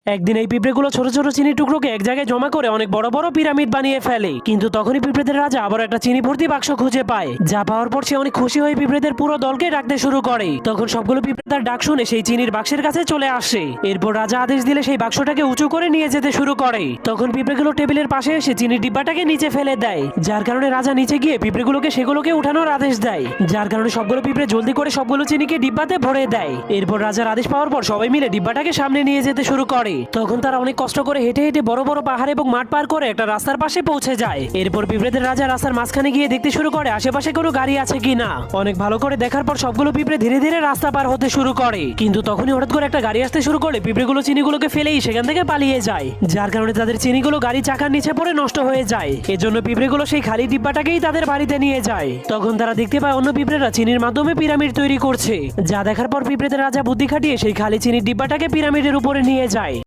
একদিন এই পিঁপড়েগুলো ছোট ছোট চিনির টুকরোকে এক জায়গায় জমা করে অনেক বড় বড় পিরামিড বানিয়ে ফেলে। কিন্তু তখনই পিঁপড়েদের রাজা আবার একটা চিনি ভর্তি বাক্স খুঁজে পায়, যা পাওয়ার পর সে অনেক খুশি হয়ে পিঁপড়েদের পুরো দলকে ডাকতে শুরু করে। তখন সবগুলো পিঁপড়ে তার ডাক শুনে সেই চিনির বাক্সের কাছে চলে আসে। এরপর রাজা আদেশ দিলে সেই বাক্সটাকে উঁচু করে নিয়ে যেতে শুরু করে। তখন পিঁপড়েগুলো টেবিলের পাশে এসে চিনির ডিব্বাটাকে নিচে ফেলে দেয়, যার কারণে রাজা নিচে গিয়ে পিঁপড়েগুলোকে সেগুলোকে উঠানোর আদেশ দেয়, যার কারণে সবগুলো পিঁপড়ে জলদি করে সবগুলো চিনিকে ডিব্বাতে ভরে দেয়। এরপর রাজার আদেশ পাওয়ার পর সবাই মিলে ডিব্বাটাকে সামনে নিয়ে যেতে শুরু করে। তখন তারা অনেক কষ্ট করে হেঁটে হেঁটে বড় বড় পাহাড় এবং মাঠ পার করে একটা রাস্তার পাশে পৌঁছে যায়। এরপর পিঁপড়েদের রাজা রাস্তার মাঝখানে গিয়ে দেখতে শুরু করে আশেপাশে কোনো গাড়ি আছে কিনা। অনেক ভালো করে দেখার পর সবগুলো পিঁপড়ে ধীরে ধীরে রাস্তা পার হতে শুরু করে। কিন্তু তখনই হঠাৎ করে একটা গাড়ি আসতে শুরু করে পিঁপড়েগুলো চিনিগুলোকে ফেলেই সেখান থেকে পালিয়ে যায়, যার কারণে তাদের চিনিগুলো গাড়ি চাকার নিচে পড়ে নষ্ট হয়ে যায়। এজন্য পিঁপড়েগুলো সেই খালি ডিব্বাটাকেই তাদের বাড়িতে নিয়ে যায়। তখন তারা দেখতে পায় অন্য পিঁপড়েরা চিনির মাধ্যমে পিরামিড তৈরি করছে, যা দেখার পর পিঁপড়েদের রাজা বুদ্ধি খাটিয়ে সেই খালি চিনির ডিব্বাটাকে পিরামিডের উপরে নিয়ে যায়।